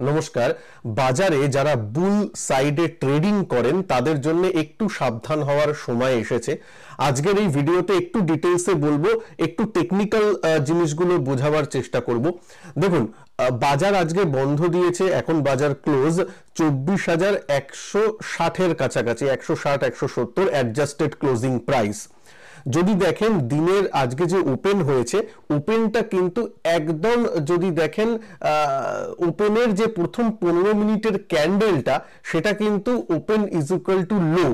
নমস্কার। বাজারে যারা বুল সাইডে ট্রেডিং করেন তাদের জন্য একটু সাবধান হওয়ার সময় এসেছে। আজকের এই ভিডিওতে একটু ডিটেইলসে বলবো, একটু টেকনিক্যাল জিনিসগুলো বোঝাবার চেষ্টা করব। দেখুন, বাজার আজকে বন্ধ দিয়েছে, এখন বাজার ক্লোজ 24,160-এর কাছাকাছি, 160-170 অ্যাডজাস্টেড ক্লোজিং প্রাইস। যদি দেখেন দিনের আজকে যে ওপেন হয়েছে, ওপেনটা কিন্তু একদম, যদি দেখেন ওপেনের যে প্রথম 15 মিনিটের ক্যান্ডেলটা, সেটা কিন্তু open is equal to low.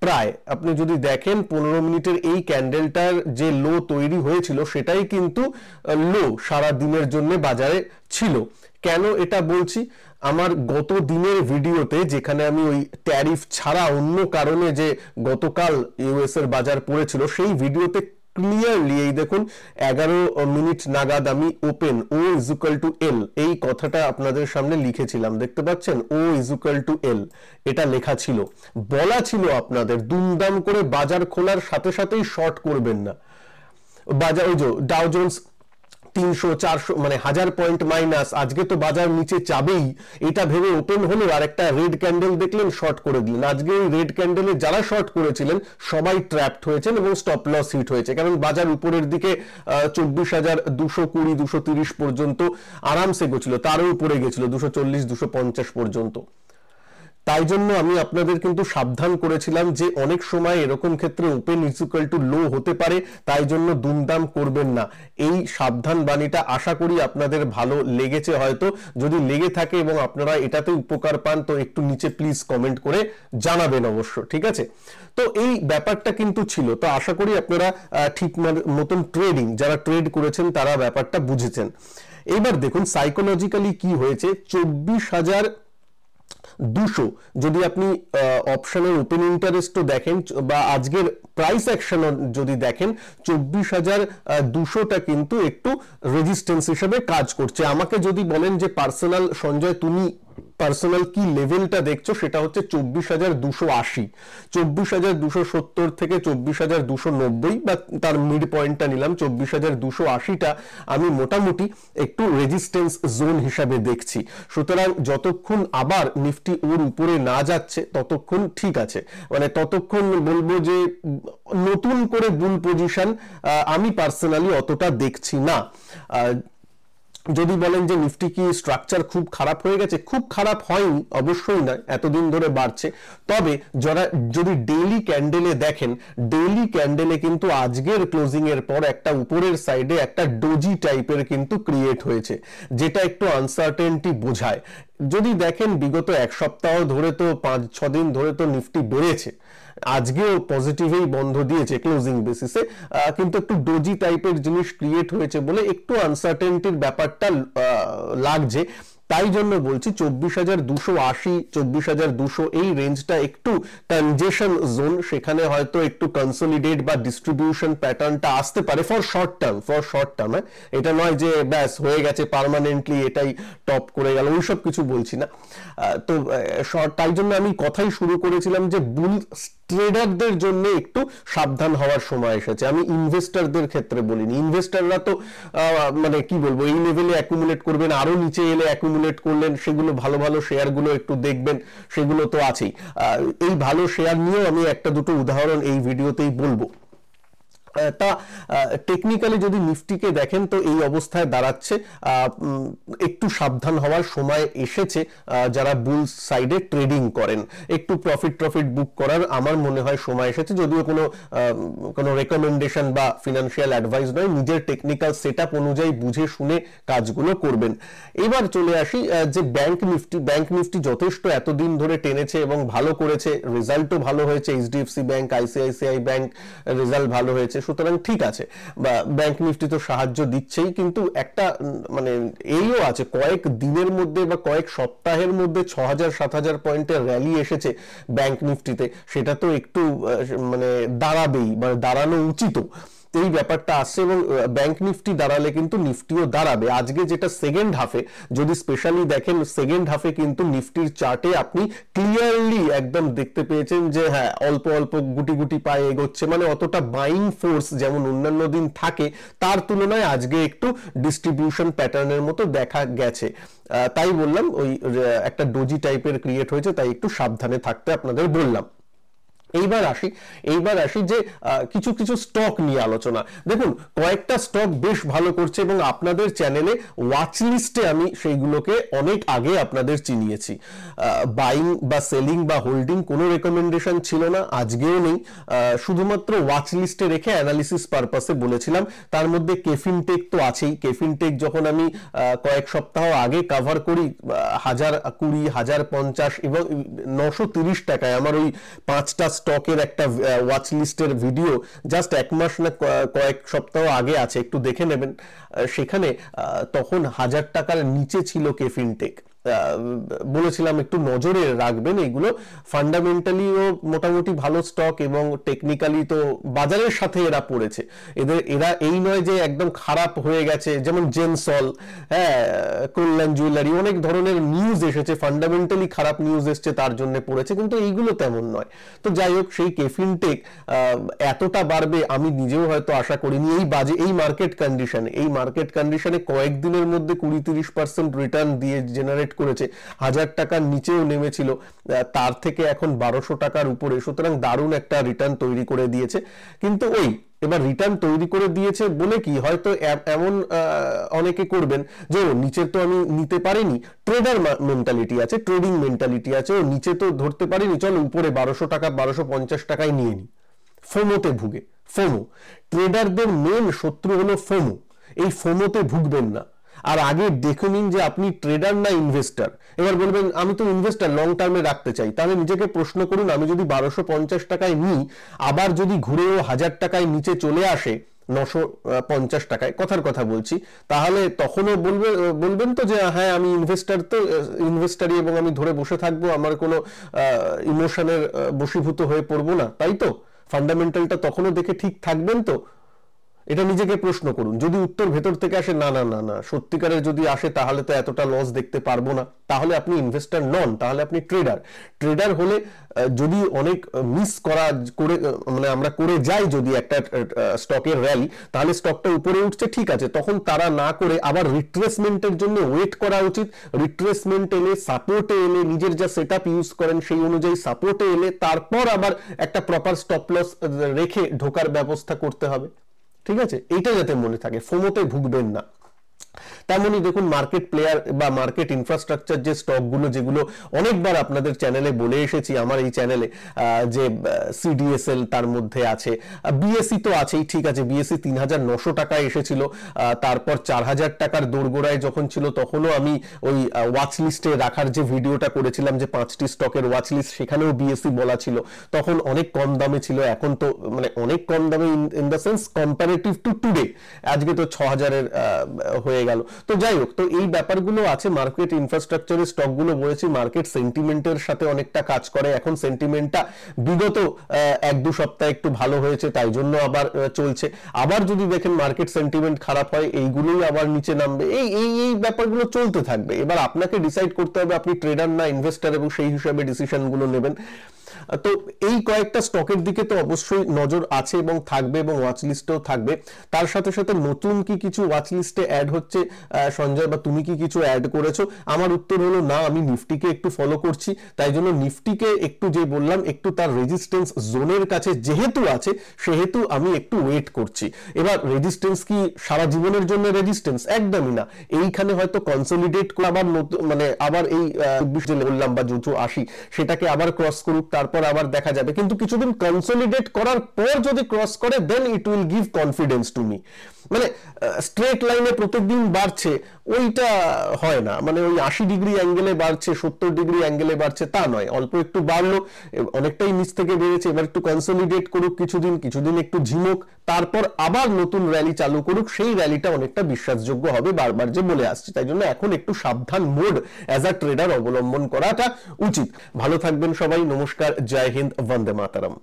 প্রায় আপনি যদি দেখেন 15 মিনিটের এই ক্যান্ডেলটার যে লো তৈরি হয়েছিল, সেটাই কিন্তু লো সারা দিনের জন্য বাজারে ছিল। কেন এটা বলছি? আমার গত দিনের ভিডিওতে, যেখানে আমি ওই ট্যারিফ ছাড়া অন্য কারণে যে গতকাল ইউএস এর বাজার পড়েছিল, সেই ভিডিওতে ক্লিয়ারলি এই দেখুন 11 মিনিট নাগাদ আমি open O is equal to L এই কথাটা আপনাদের সামনে লিখেছিলাম। দেখতে পাচ্ছেন, O is equal to L এটা লেখা ছিল। বলা ছিল আপনাদের দুমদাম করে বাজার খোলার সাথে সাথেই শর্ট করবেন না। বাজার ওই যে ডাও জোন্স 300-400 মানে 1000 পয়েন্ট মাইনাস, আজকে তো বাজার নিচে যাবেই এটা ভেবে ওপেন হলো, আর একটা রেড ক্যান্ডেল দেখলেন, শর্ট করে দিলেন। আজকে এই রেড ক্যান্ডেলে যারা শর্ট করেছিলেন সবাই ট্র্যাপড হয়েছেন এবং স্টপ লস হিট হয়েছে। কারণ বাজার উপরের দিকে 24,220-230 পর্যন্ত আরামসে গেছিল, তারও উপরে গেছিল 240-250 পর্যন্ত। তাই জন্য আমি আপনাদের কিন্তু সাবধান করেছিলাম যে অনেক সময় এরকম ক্ষেত্রে open is equal to low হতে পারে, তাই জন্য দুমদাম করবেন না। এই সাবধান বাণীটা আশা করি আপনাদের ভালো লেগেছে। হয়তো যদি লেগে থাকে এবং আপনারা এটাতে উপকার পান, তো একটু নিচে প্লিজ কমেন্ট করে জানাবেন অবশ্য, ঠিক আছে? তো এই ব্যাপারটা কিন্তু ছিল। তো আশা করি আপনারা ঠিক মতন ট্রেডিং, যারা ট্রেড করেছেন তারা ব্যাপারটা বুঝেছেন। এবার দেখুন সাইকোলজিক্যালি কি হয়েছে। 24,200 যদি আপনি অপশনের ওপেন ইন্টারেস্টও দেখেন বা আজকের প্রাইস অ্যাকশন যদি দেখেন, 24,200টা কিন্তু একটু রেজিস্ট্যান্স হিসেবে কাজ করছে। আমাকে যদি বলেন যে পার্সোনাল সঞ্জয়, তুমি পার্সোনাল কি লেভেলটা দেখছো, সেটা হচ্ছে 24,280, 24,270 থেকে 24,290 বা তার মিড পয়েন্টটা নিলাম 24,280টা আমি মোটামুটি একটু রেজিস্ট্যান্স জোন হিসাবে দেখছি। সুতরাং যতক্ষণ আবার নিফটি ওর উপরে না যাচ্ছে ততক্ষণ ঠিক আছে, মানে ততক্ষণ বলবো যে নতুন করে বুল পজিশন আমি পার্সোনালি অতটা দেখছি না। যদি বলেন যে নিফটি কি স্ট্রাকচার খুব খারাপ হয়ে গেছে, খুব খারাপ হয়নি, অবশ্যই নয়, এতদিন ধরে বাড়ছে। তবে যারা যদি ডেইলি ক্যান্ডেলে দেখেন, ডেইলি ক্যান্ডেলে কিন্তু আজকের ক্লোজিং এর পর একটা উপরের সাইডে একটা ডোজি টাইপের কিন্তু ক্রিয়েট হয়েছে, যেটা একটু আনসার্টেনটি বোঝায়। যদি দেখেন বিগত এক সপ্তাহ ধরে তো 5-6 দিন ধরে তো নিফটি বেড়েছে, আজকেও পজিটিভেই বন্ধ দিয়েছে ক্লোজিং বেসিসে, কিন্তু একটু ডোজি টাইপের জিনিস ক্রিয়েট হয়েছে বলে একটু আনসার্টেনটির ব্যাপারটা লাগছে। তাই জন্য বলছি 24,280, 24,200 এই রেঞ্জটা একটু কনজেশন জোন, সেখানে হয়তো একটু কনসলিডেট বা ডিস্ট্রিবিউশন প্যাটার্নটা আসতে পারে ফর শর্ট টার্ম। এটা নয় যে ব্যাস হয়ে গেছে পার্মানেন্টলি এটাই টপ করে গেল, ওইসব কিছু বলছি না। তো তাই জন্য আমি কথাই শুরু করেছিলাম যে বুল ট্রেডারদের জন্য একটু সাবধান হওয়ার সময় এসেছে। আমি ইনভেস্টরদের ক্ষেত্রে বলিনি। ইনভেস্টররা তো মানে কি বলবো, এই লেভেলে অ্যাকুমুলেট করবেন, আরো নিচে এলে অ্যাকুমুলেট করলেন, সেগুলো ভালো ভালো শেয়ারগুলো একটু দেখবেন, সেগুলো তো আছেই। এই ভালো শেয়ার নিয়েও আমি একটা দুটো উদাহরণ এই ভিডিওতেই বলবো। তা টেকনিক্যালি যদি নিফটিকে দেখেন তো এই অবস্থায় দাঁড়াচ্ছে, একটু সাবধান হওয়ার সময় এসেছে। যারা বুল সাইডে ট্রেডিং করেন, একটু প্রফিট বুক করার আমার মনে হয় সময় এসেছে। যদিও কোনো রেকমেন্ডেশন বা ফিনান্সিয়াল অ্যাডভাইস নয়, নিজের টেকনিক্যাল সেটআপ অনুযায়ী বুঝে শুনে কাজগুলো করবেন। এবার চলে আসি যে ব্যাংক নিফটি যথেষ্ট এতদিন ধরে টেনেছে এবং ভালো করেছে, রেজাল্টও ভালো হয়েছে। HDFC bank, ICICI bank result ভালো হয়েছে, সুতরাং ঠিক আছে। বা ব্যাংক নিফটি তো সাহায্য দিচ্ছেই, কিন্তু একটা মানে এইও আছে, কয়েক দিনের মধ্যে বা কয়েক সপ্তাহের মধ্যে 6,000-7,000 পয়েন্টের র্যালি এসেছে ব্যাংক নিফটিতে, সেটা তো একটু মানে দাঁড়াবেই বা দাঁড়ানো উচিত। এই ব্যাপারটা আসছে এবং ব্যাংক নিফটি দাঁড়ালে কিন্তু নিফটিও দাঁড়াবে। আজকে যেটা সেকেন্ড হাফে যদি স্পেশালি দেখেন, সেকেন্ড হাফে কিন্তু নিফটির চার্টে আপনি ক্লিয়ারলি একদম দেখতে পেয়েছেন যে হ্যাঁ অল্প অল্প গুটি গুটি পায়ে এগোচ্ছে, মানে অতটা বাইং ফোর্স যেমন অন্যান্য দিন থাকে তার তুলনায় আজকে একটু ডিস্ট্রিবিউশন প্যাটার্নের মতো দেখা গেছে। তাই বললাম ওই একটা ডোজি টাইপের ক্রিয়েট হয়েছে, তাই একটু সাবধানে থাকতে আপনাদের বললাম। এইবার আসি যে কিছু কিছু স্টক নিয়ে আলোচনা। দেখুন কয়েকটা স্টক বেশ ভালো করছে এবং আপনাদের চ্যানেলে ওয়াচ লিস্টে আমি সেইগুলোকে অনেক আগে আপনাদের চিনিয়েছি। বাইং বা সেলিং বা হোল্ডিং কোনো রেকমেন্ডেশন ছিল না, আজকেও নেই, শুধুমাত্র ওয়াচ লিস্টে রেখে অ্যানালিসিস পারপাসে বলেছিলাম। তার মধ্যে কেফিনটেক তো আছেই। কেফিনটেক যখন আমি কয়েক সপ্তাহ আগে কভার করি 1020, 1050 এবং 930 টাকায় আমার ওই 5টা স্টকের একটা ওয়াচ লিস্টের ভিডিও জাস্ট এক মাস না কয়েক সপ্তাহ আগে আছে, একটু দেখে নেবেন। সেখানে তখন 1000 টাকার নিচে ছিল কেফিনটেক। বলেছিলাম একটু নজরে রাখবেন, এগুলো ফান্ডামেন্টালিও মোটামুটি ভালো স্টক এবং টেকনিক্যালি তো বাজারের সাথে এরা পড়েছে। এরা এই নয় যে একদম খারাপ হয়ে গেছে, যেমন জেনসল, হ্যাঁ, কল্যাণ জুয়েলারি, অনেক ধরনের নিউজ এসেছে, ফান্ডামেন্টালি খারাপ নিউজ এসছে তার জন্য পড়েছে, কিন্তু এইগুলো তেমন নয়। তো যাই হোক, সেই কেফিনটেক এতটা বাড়বে আমি নিজেও হয়তো আশা করিনি। এই মার্কেট কন্ডিশনে কয়েকদিনের মধ্যে 20-30% রিটার্ন দিয়ে জেনারেট করেছে। 1000 টাকার নিচেও নেমেছিল, তার থেকে এখন 1200 টাকার উপরে, সুতরাং দারুণ একটা রিটার্ন তৈরি করে দিয়েছে। কিন্তু এবার রিটার্ন তৈরি করে দিয়েছে বলে কি হয়তো এমন অনেকে করবেন যে ও নিচে তো আমি নিতে পারিনি, ট্রেডার মেন্টালিটি আছে, ট্রেডিং মেন্টালিটি আছে, ও নিচে তো ধরতে পারিনি, চলো উপরে 1200 টাকা 1250 টাকায় নিয়ে নি। ফোমোতে ভুগে। ট্রেডারদের মেন শত্রু হলো ফোমো। এই ফোমোতে ভুগবেন না। আর আগে দেখে নিন যে আপনি ট্রেডার না ইনভেস্টার। এবার বলবেন আমি তো ইনভেস্টার, লং টার্মে রাখতে চাই, তাহলে নিজেকে প্রশ্ন করুন, আমি যদি 1250 টাকায় নিই, আবার যদি ঘুরেও 1000 টাকায় নিচে চলে আসে 950 টাকায়, কথার কথা বলছি, তাহলে তখনও বলবেন তো যে হ্যাঁ আমি ইনভেস্টারই এবং আমি ধরে বসে থাকবো, আমার কোনো ইমোশনের বশীভূত হয়ে পড়বো না, তাই তো? ফান্ডামেন্টালটা তখনও দেখে ঠিক থাকবেন তো? এটা নিজেকে প্রশ্ন করুন। যদি উত্তর ভেতর থেকে আসে না না না না সত্যিকারের যদি আসে তাহলে তো এতটা লস দেখতে পারবো না, তাহলে আপনি ইনভেস্টর নন, তাহলে আপনি ট্রেডার হলে যদি অনেক মিস করে মানে আমরা করে যাই যদি একটা স্টকের র্যালি, তাহলে স্টকটা উপরে উঠছে ঠিক আছে, তখন তারা না করে আবার রিট্রেসমেন্টের জন্য ওয়েট করা উচিত। রিট্রেসমেন্ট এলে, সাপোর্টে এলে, নিজের যা সেটআপ ইউজ করেন সেই অনুযায়ী সাপোর্টে এলে তারপর আবার একটা প্রপার স্টপ লস রেখে ঢোকার ব্যবস্থা করতে হবে। ঠিক আছে, এইটা যাতে মনে থাকে, ফোমোতে ভুগবেন না। তেমনই দেখুন মার্কেট প্লেয়ার বা মার্কেট ইনফ্রাস্ট্রাকচার যে স্টকগুলো, যেগুলো অনেকবার আপনাদের চ্যানেলে বলে এসেছি, আমার এই চ্যানেলে যে সিডিএসএল তার মধ্যে আছে, বিএসসি তো আছেই, ঠিক আছে, বিএসসি 3900 টাকায় এসেছিল, তারপর 4000 টাকার দোরগোড়ায় যখন ছিল তখনও আমি ওই ওয়াচ লিস্টে রাখার যে ভিডিওটা করেছিলাম যে 5টি স্টকের ওয়াচ লিস্ট, সেখানেও বিএসসি বলা ছিল, তখন অনেক কম দামে ছিল, এখন তো মানে অনেক কম দামে in the sense comparative two today, আজকে তো 6000-এর হয়ে গেল। তো যাই হোক, তো এই ব্যাপারগুলো আছে। মার্কেট ইনফ্রাস্ট্রাকচারের স্টকগুলো বলেছি মার্কেট সেন্টিমেন্টের সাথে অনেকটা কাজ করে। এখন সেন্টিমেন্টটা বিগত 1-2 সপ্তাহ একটু ভালো হয়েছে, তাই জন্য আবার চলছে। আবার যদি দেখেন মার্কেট সেন্টিমেন্ট খারাপ হয়, এইগুলোই আবার নিচে নামবে, এই ব্যাপারগুলো চলতে থাকবে। এবার আপনাকে ডিসাইড করতে হবে আপনি ট্রেডার না ইনভেস্টার, এবং সেই হিসাবে ডিসিশনগুলো নেবেন। তো এই কয়েকটা স্টকের দিকে তো অবশ্যই নজর আছে এবং থাকবে, এবং ওয়াচ লিস্টেও থাকবে। তার সাথে সাথে নতুন কি কিছু ওয়াচ লিস্টে অ্যাড হচ্ছে সঞ্জয়, বা তুমি কি কিছু অ্যাড করেছো? আমার উত্তর হলো না, আমি নিফটিকে একটু ফলো করছি, তাই জন্য নিফটিকে একটু যে বললাম একটু তার রেজিস্ট্যান্স জোনের কাছে যেহেতু আছে সেহেতু আমি একটু ওয়েট করছি। এবার রেজিস্ট্যান্স কি সারা জীবনের জন্য রেজিস্ট্যান্স? একদমই না। এইখানে হয়তো কনসলিডেট করে আবার মানে আবার এই 20 যে বললাম বা 280 সেটাকে আবার ক্রস করুক, তারপর আবার দেখা যাবে। কিন্তু কিছুদিন কনসলিডেট করার পর যদি ক্রস করে, then it will give confidence to me. মানে স্ট্রেট লাইনে প্রত্যেকদিন বাড়ছে ওইটা হয় না, মানে ওই 80 ডিগ্রি অ্যাঙ্গেলে বাড়ছে, 70 ডিগ্রি অ্যাঙ্গেলে বাড়ছে তা নয়, অল্প একটু বাড়লো, অনেকটাই নিচ থেকে বেড়েছে, এবার একটু কনসলিডেট করুক কিছুদিন একটু ঝিমুক, তারপর আবার নতুন র্যালি চালু করুক, সেই র্যালিটা অনেকটা বিশ্বাসযোগ্য হবে, বারবার যে বলে আসছি। তাই জন্য এখন একটু সাবধান মোড অ্যাজ আ ট্রেডার অবলম্বন করাটা উচিত। ভালো থাকবেন সবাই, নমস্কার, জয় হিন্দ, বন্দে মাতরম।